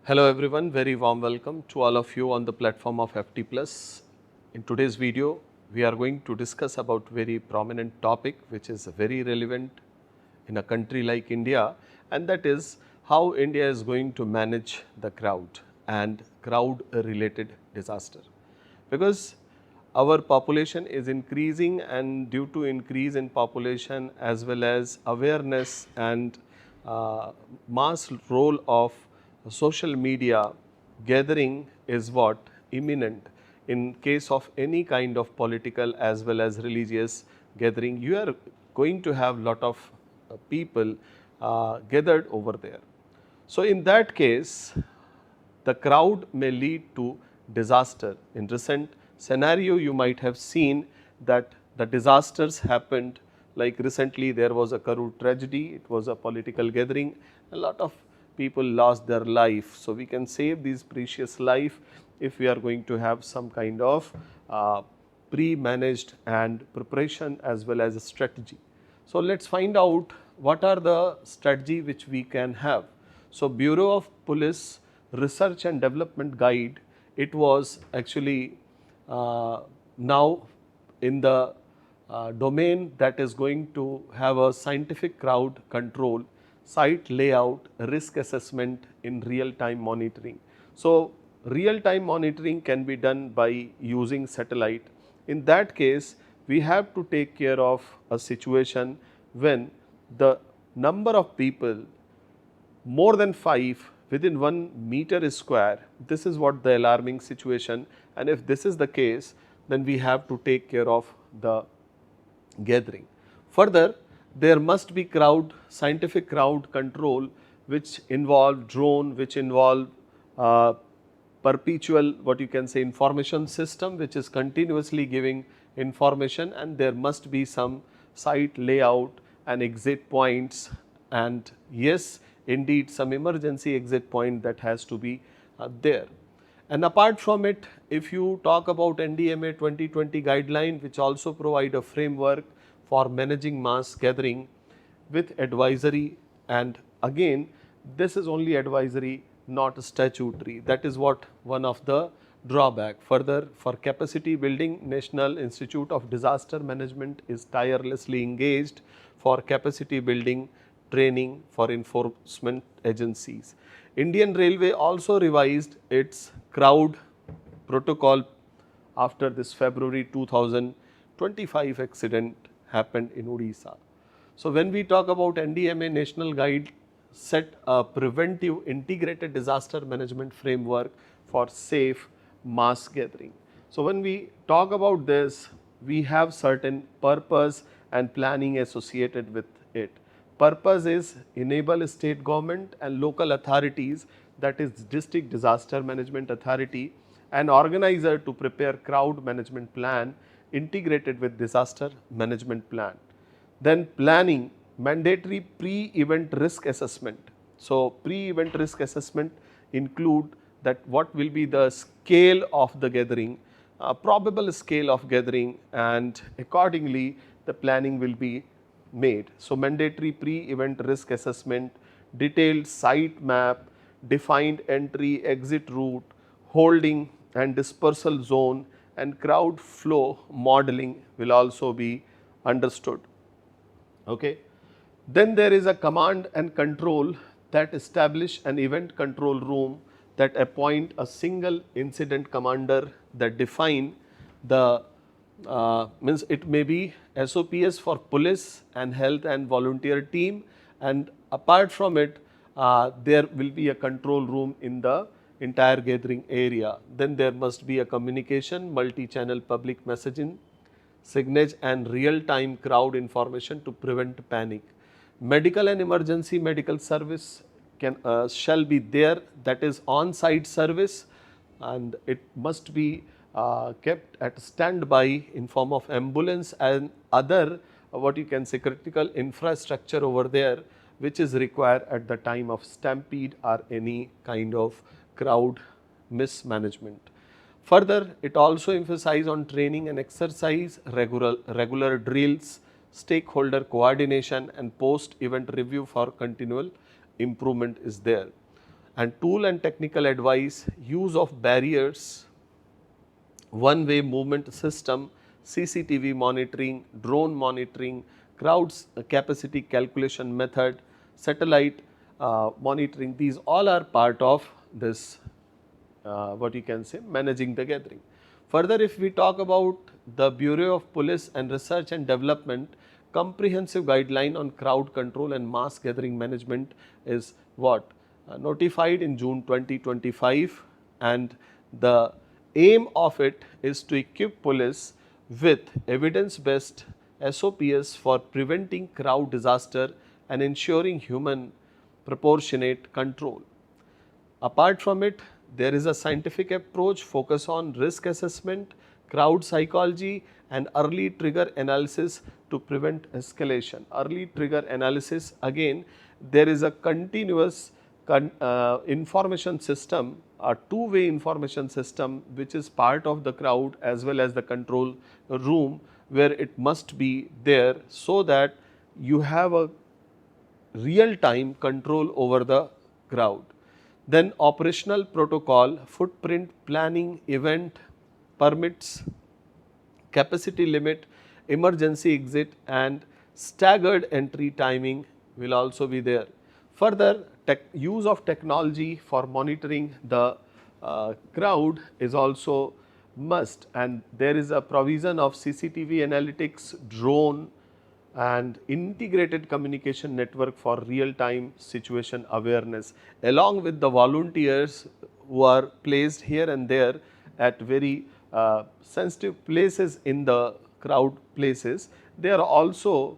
Hello everyone, very warm welcome to all of you on the platform of Apti Plus. In today's video, we are going to discuss about very prominent topic which is very relevant in a country like India, and that is how India is going to manage the crowd and crowd related disaster. Because our population is increasing, and due to increase in population as well as awareness and mass role of social media, gathering is what imminent in case of any kind of political as well as religious gathering. You are going to have lot of people gathered over there. So in that case, the crowd may lead to disaster. In recent scenario, you might have seen that the disasters happened, like recently there was a Karur tragedy, it was a political gathering, a lot of people lost their life. So we can save these precious life if we are going to have some kind of pre-managed and preparation as well as a strategy. So let's find out what are the strategy which we can have. So Bureau of Police Research and Development Guide, it was actually now in the domain that is going to have a scientific crowd control, site layout, risk assessment in real-time monitoring. So real-time monitoring can be done by using satellite. In that case, we have to take care of a situation when the number of people more than 5 within 1 meter square, this is what the alarming situation, and if this is the case, then we have to take care of the gathering. Further, there must be scientific crowd control which involve drone, which involve perpetual, what you can say, information system which is continuously giving information, and there must be some site layout and exit points, and yes, indeed some emergency exit point that has to be there. And apart from it, if you talk about NDMA 2020 guideline, which also provide a framework for managing mass gathering with advisory, and again this is only advisory, not statutory. That is what one of the drawback. Further, for capacity building, National Institute of Disaster Management is tirelessly engaged for capacity building training for enforcement agencies. Indian Railway also revised its crowd protocol after this February 2025 accident happened in Odisha. So when we talk about NDMA National Guide set a preventive integrated disaster management framework for safe mass gathering. So when we talk about this, we have certain purpose and planning associated with it. Purpose is enable state government and local authorities, that is district disaster management authority, and organizer to prepare crowd management plan integrated with disaster management plan. Then planning, mandatory pre-event risk assessment. So pre-event risk assessment include that what will be the scale of the gathering, probable scale of gathering, and accordingly the planning will be made. So mandatory pre-event risk assessment, detailed site map, defined entry exit route, holding and dispersal zone, and crowd flow modeling will also be understood. Okay. Then there is a command and control that establish an event control room that appoint a single incident commander that define the means it may be SOPs for police and health and volunteer team, and apart from it there will be a control room in the entire gathering area. Then there must be a communication, multi-channel public messaging, signage and real-time crowd information to prevent panic. Medical and emergency medical service shall be there, that is on-site service, and it must be kept at standby in form of ambulance and other what you can say critical infrastructure over there which is required at the time of stampede or any kind of crowd mismanagement. Further, it also emphasizes on training and exercise, regular drills, stakeholder coordination, and post-event review for continual improvement is there. And tool and technical advice, use of barriers, one-way movement system, CCTV monitoring, drone monitoring, crowds capacity calculation method, satellite monitoring, these all are part of this what you can say managing the gathering. Further, if we talk about the Bureau of Police and Research and Development, comprehensive guideline on crowd control and mass gathering management is what? Notified in June 2025, and the aim of it is to equip police with evidence-based SOPs for preventing crowd disaster and ensuring human proportionate control. Apart from it, there is a scientific approach focus on risk assessment, crowd psychology and early trigger analysis to prevent escalation. Early trigger analysis, again there is a continuous information system, a two-way information system which is part of the crowd as well as the control room, where it must be there so that you have a real time control over the crowd. Then operational protocol, footprint planning, event permits, capacity limit, emergency exit and staggered entry timing will also be there. Further, use of technology for monitoring the crowd is also must, and there is a provision of CCTV analytics, drone and integrated communication network for real-time situation awareness, along with the volunteers who are placed here and there at very sensitive places in the crowd places. They are also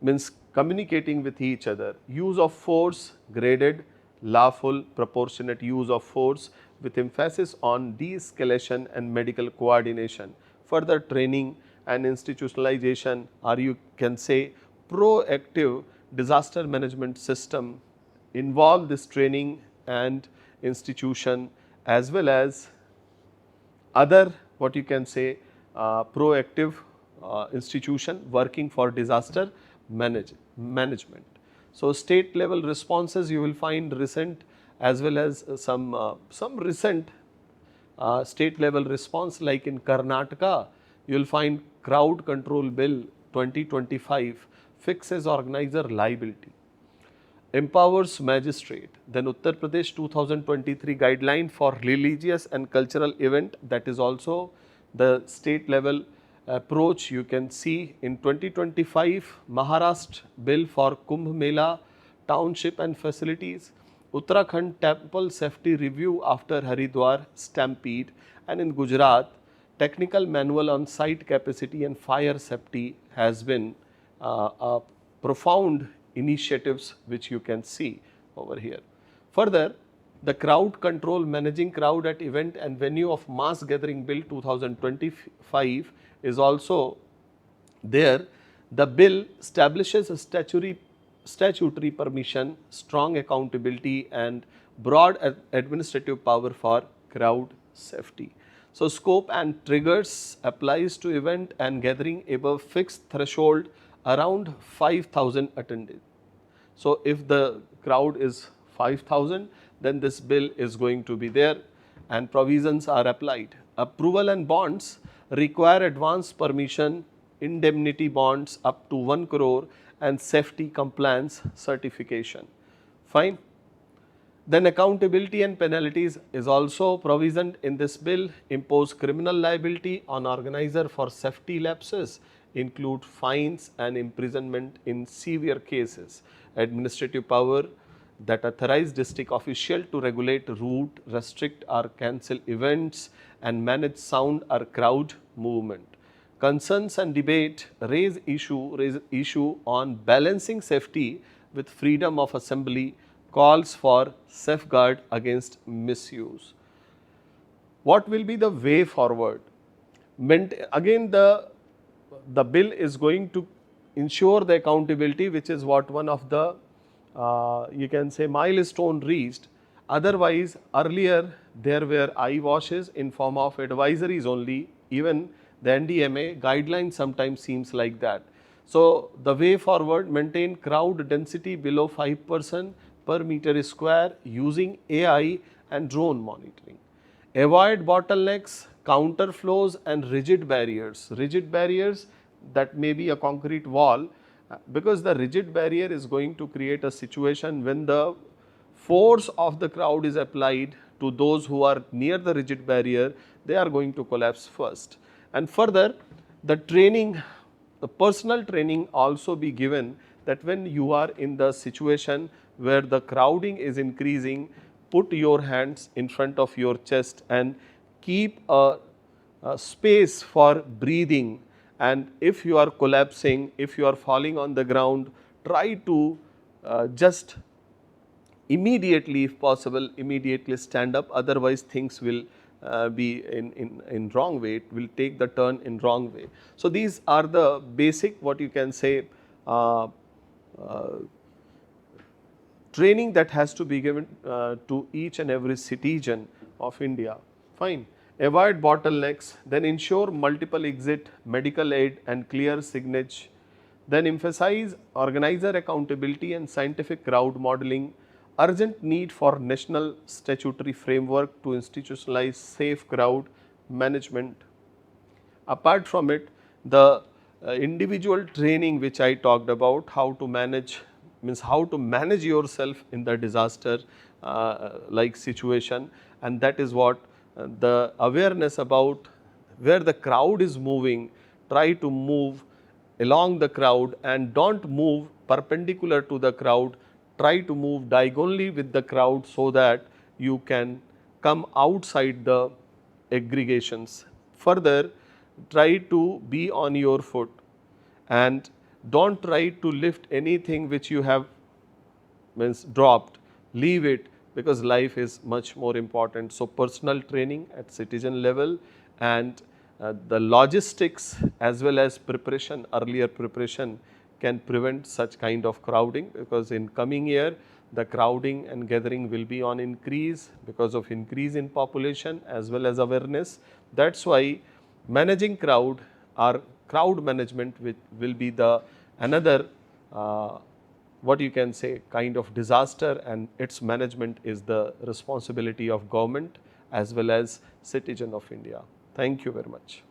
means communicating with each other. Use of force, graded, lawful, proportionate use of force with emphasis on de-escalation and medical coordination. Further training and institutionalization, or you can say proactive disaster management system, involve this training and institution as well as other what you can say proactive institution working for disaster management. So, state level responses you will find recent as well as some recent state level response, like in Karnataka you will find crowd control bill 2025 fixes organizer liability, empowers magistrate. Then Uttar Pradesh 2023 guideline for religious and cultural event, that is also the state level approach. You can see in 2025 Maharashtra bill for Kumbh Mela township and facilities, Uttarakhand temple safety review after Haridwar Stampede, and in Gujarat technical manual on site capacity and fire safety has been profound initiatives which you can see over here. Further, the crowd control, managing crowd at event and venue of mass gathering bill 2025 is also there. The bill establishes a statutory permission, strong accountability and broad administrative power for crowd safety. So, scope and triggers applies to event and gathering above fixed threshold around 5,000 attended. So, if the crowd is 5,000, then this bill is going to be there and provisions are applied. Approval and bonds require advance permission, indemnity bonds up to 1 crore and safety compliance certification. Fine. Then accountability and penalties is also provisioned in this bill. Impose criminal liability on organizer for safety lapses, include fines and imprisonment in severe cases. Administrative power that authorize district official to regulate route, restrict or cancel events and manage sound or crowd movement. Concerns and debate raise issue on balancing safety with freedom of assembly, calls for safeguard against misuse. What will be the way forward? Again, the bill is going to ensure the accountability, which is what one of the you can say milestone reached. Otherwise, earlier there were eye washes in form of advisories only. Even the NDMA guideline sometimes seems like that. So, the way forward, maintain crowd density below 5%, per meter square using AI and drone monitoring. Avoid bottlenecks, counter flows and rigid barriers. Rigid barriers, that may be a concrete wall, because the rigid barrier is going to create a situation when the force of the crowd is applied to those who are near the rigid barrier, they are going to collapse first. And further, the training, the personal training also be given, that when you are in the situation where the crowding is increasing, put your hands in front of your chest and keep a space for breathing. And if you are collapsing, if you are falling on the ground, try to just immediately, if possible, immediately stand up, otherwise things will be in wrong way, it will take the turn in wrong way. So these are the basic, what you can say, uh, uh, training that has to be given to each and every citizen of India. Fine. Avoid bottlenecks, then ensure multiple exit, medical aid and clear signage. Then emphasize organizer accountability and scientific crowd modeling. Urgent need for national statutory framework to institutionalize safe crowd management. Apart from it, the individual training which I talked about, how to manage, means how to manage yourself in the disaster like situation, and that is what the awareness about where the crowd is moving, try to move along the crowd and don't move perpendicular to the crowd, try to move diagonally with the crowd so that you can come outside the aggregations. Further, try to be on your foot and don't try to lift anything which you have means dropped, leave it, because life is much more important. So personal training at citizen level and the logistics as well as preparation, earlier preparation can prevent such kind of crowding, because in coming year the crowding and gathering will be on increase because of increase in population as well as awareness. That's why managing crowd or crowd management will be the another what you can say kind of disaster, and its management is the responsibility of government as well as citizen of India. Thank you very much.